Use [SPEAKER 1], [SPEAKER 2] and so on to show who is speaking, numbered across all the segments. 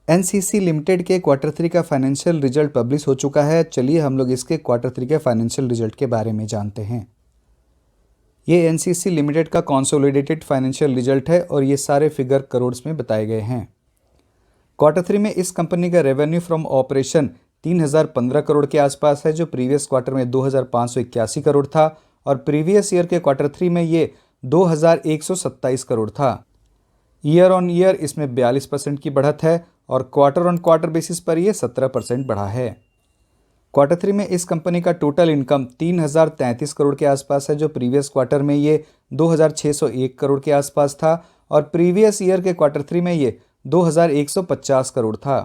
[SPEAKER 1] NCC limited के quarter 3 का financial result publish हो चुका है। चलिए हम लोग इसके क्वार्टर 3 के फाइनेंशियल रिजल्ट के बारे में जानते हैं। ये एनसीसी लिमिटेड का कंसोलिडेटेड फाइनेंशियल रिजल्ट है और ये सारे फिगर करोड़ में बताए गए हैं। क्वार्टर 3 में इस कंपनी का रेवेन्यू फ्रॉम ऑपरेशन 3015 करोड़ के आसपास है, जो प्रीवियस क्वार्टर में 2581 करोड़ था और प्रीवियस ईयर के क्वार्टर 3 में ये 2127 करोड़ था। ईयर ऑन ईयर इसमें 42% की बढ़त है और क्वार्टर ऑन क्वार्टर बेसिस पर यह 17% बढ़ा है। क्वार्टर 3 में इस कंपनी का टोटल इनकम 3033 करोड़ के आसपास है, जो प्रीवियस क्वार्टर में ये 2601 करोड़ के आसपास था और प्रीवियस ईयर के क्वार्टर 3 में ये 2150 करोड़ था।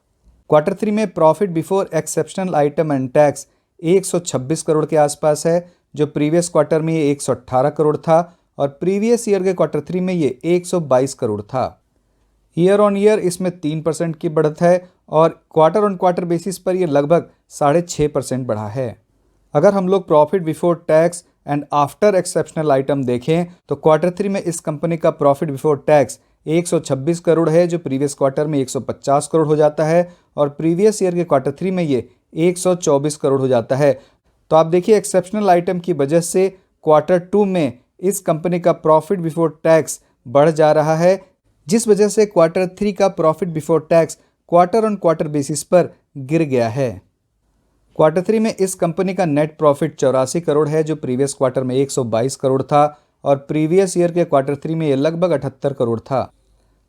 [SPEAKER 1] क्वार्टर 3 में profit before exceptional item and tax 126 crore के आसपास है, जो प्रीवियस क्वार्टर में ये 118 करोड़ था और प्रीवियस ईयर के क्वार्टर 3 में ये 122 करोड़ था। ईयर ऑन ईयर इसमें 3% की बढ़त है और क्वार्टर ऑन क्वार्टर बेसिस पर यह लगभग 6.5% बढ़ा है। अगर हम लोग profit before tax and after exceptional item देखें तो क्वार्टर 3 में इस कंपनी का प्रॉफिट बिफोर टैक्स 126 करोड़ है, जो प्रीवियस क्वार्टर में 150 करोड़ हो जाता है और प्रीवियस ईयर के क्वार्टर 3 में ये 124 करोड़ हो जाता है। तो आप देखिए एक्सेप्शनल आइटम की वजह से क्वार्टर 2 में इस कंपनी का प्रॉफिट बिफोर टैक्स बढ़ जा रहा है, जिस वजह से क्वार्टर 3 का profit before tax quarter on quarter basis पर गिर गया है। क्वार्टर 3 में इस कंपनी का नेट प्रॉफिट 84 करोड़ है, जो प्रीवियस क्वार्टर में 122 करोड़ था और प्रीवियस ईयर के क्वार्टर 3 में यह लगभग 78 करोड़ था।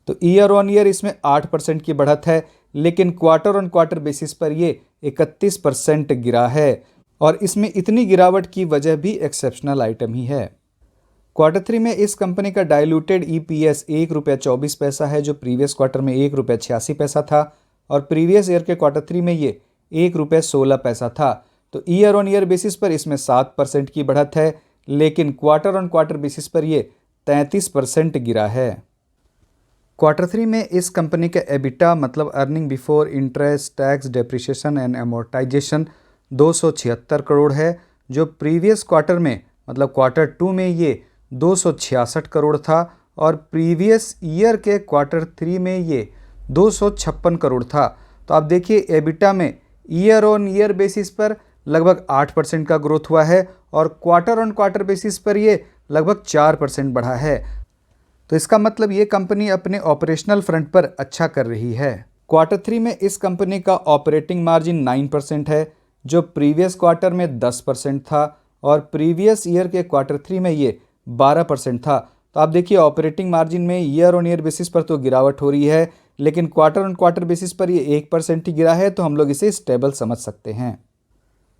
[SPEAKER 1] तो ईयर ऑन ईयर इसमें 8% की बढ़त है, लेकिन क्वार्टर ऑन क्वार्टर बेसिस पर यह 31% गिरा है और इसमें इतनी गिरावट की वजह भी एक्सेप्शनल आइटम ही है। क्वार्टर 3 में इस कंपनी का डाइल्यूटेड ईपीएस ₹1.24 है, जो प्रीवियस क्वार्टर में ₹1.86 था और प्रीवियस ईयर के क्वार्टर 3 में ये ₹1.16 था। तो ईयर ऑन ईयर बेसिस पर इसमें 7% की बढ़त है, लेकिन क्वार्टर ऑन क्वार्टर बेसिस पर ये 33% गिरा है। क्वार्टर 3 में इस कंपनी का एबिटा मतलब earning before interest tax depreciation and amortisation 276 crore है, जो प्रीवियस क्वार्टर में मतलब क्वार्टर 2 में ये 266 करोड़ था और प्रीवियस ईयर के क्वार्टर 3 में ये 256 करोड़ था। तो आप देखिए एबिटा में ईयर ऑन ईयर बेसिस पर लगभग 8% का ग्रोथ हुआ है और क्वार्टर ऑन क्वार्टर बेसिस पर ये लगभग 4% बढ़ा है। तो इसका मतलब ये कंपनी अपने ऑपरेशनल फ्रंट पर अच्छा कर रही है। क्वार्टर 3 में इस कंपनी का ऑपरेटिंग मार्जिन 9% है, जो प्रीवियस क्वार्टर में 10% था और प्रीवियस ईयर के क्वार्टर 3 में ये 12% था। तो आप देखिए ऑपरेटिंग मार्जिन में ईयर ऑन ईयर बेसिस पर तो गिरावट हो रही है, लेकिन क्वार्टर ऑन क्वार्टर बेसिस पर ये 1% ही गिरा है, तो हम लोग इसे स्टेबल समझ सकते हैं।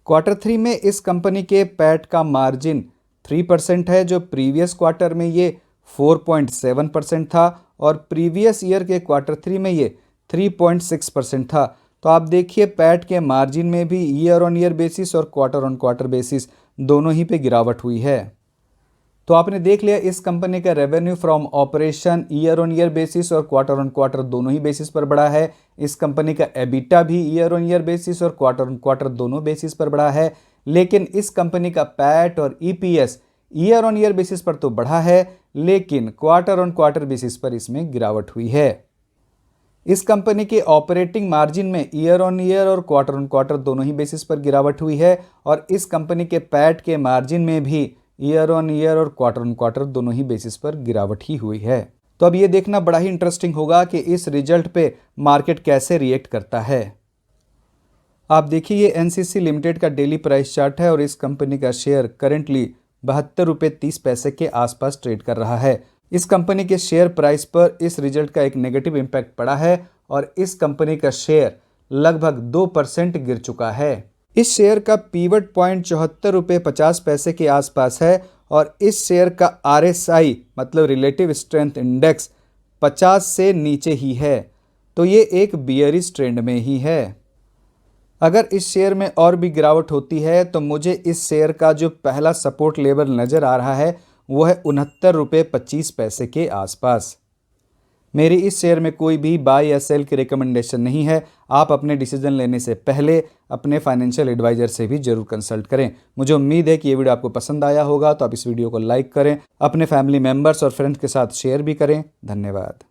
[SPEAKER 1] क्वार्टर 3 में इस कंपनी के पैट का मार्जिन 3% है, जो प्रीवियस क्वार्टर में ये 4.7% था और प्रीवियस ईयर के क्वार्टर 3 में ये 3.6% था। तो आप देखिए पैट के मार्जिन में भी ईयर ऑन ईयर बेसिस और क्वार्टर ऑन क्वार्टर बेसिस दोनों ही पे गिरावट हुई है। तो आपने देख लिया इस कंपनी का revenue from operation year on year basis और क्वार्टर ऑन क्वार्टर दोनों ही बेसिस पर बढ़ा है। इस कंपनी का एबिटा भी ईयर ऑन ईयर बेसिस और क्वार्टर ऑन क्वार्टर दोनों बेसिस पर बढ़ा है, लेकिन इस कंपनी का पैट और EPS year on year basis पर तो बढ़ा है, लेकिन क्वार्टर ऑन क्वार्टर बेसिस पर इसमें गिरावट हुई है। इस कंपनी के ऑपरेटिंग मार्जिन में ईयर ऑन ईयर और क्वार्टर ऑन क्वार्टर दोनों ही बेसिस पर गिरावट हुई है और इस कंपनी के पैट के मार्जिन में भी ईयर ऑन ईयर और क्वार्टर ऑन क्वार्टर दोनों ही बेसिस पर गिरावट ही हुई है। तो अब ये देखना बड़ा ही इंटरेस्टिंग होगा कि इस रिजल्ट पे मार्केट कैसे रिएक्ट करता है। आप देखिए ये एनसीसी लिमिटेड का डेली प्राइस चार्ट है और इस कंपनी का शेयर करेंटली ₹72.30 के आसपास ट्रेड कर रहा है। इस कंपनी के शेयर प्राइस पर इस रिजल्ट का एक नेगेटिव इम्पैक्ट पड़ा है और इस कंपनी का शेयर लगभग 2% गिर चुका है। इस शेयर का पीवट पॉइंट ₹74.50 के आसपास है और इस शेयर का RSI मतलब रिलेटिव स्ट्रेंथ इंडेक्स 50 से नीचे ही है, तो ये एक बियरिश ट्रेंड में ही है। अगर इस शेयर में और भी गिरावट होती है तो मुझे इस शेयर का जो पहला सपोर्ट लेवल नज़र आ रहा है वो है ₹69.25 के आसपास। मेरी इस शेयर में कोई भी बाय या सेल की रिकमेंडेशन नहीं है। आप अपने डिसीजन लेने से पहले अपने फाइनेंशियल एडवाइजर से भी जरूर कंसल्ट करें। मुझे उम्मीद है कि ये वीडियो आपको पसंद आया होगा, तो आप इस वीडियो को लाइक करें, अपने फैमिली मेम्बर्स और फ्रेंड्स के साथ शेयर भी करें। धन्यवाद।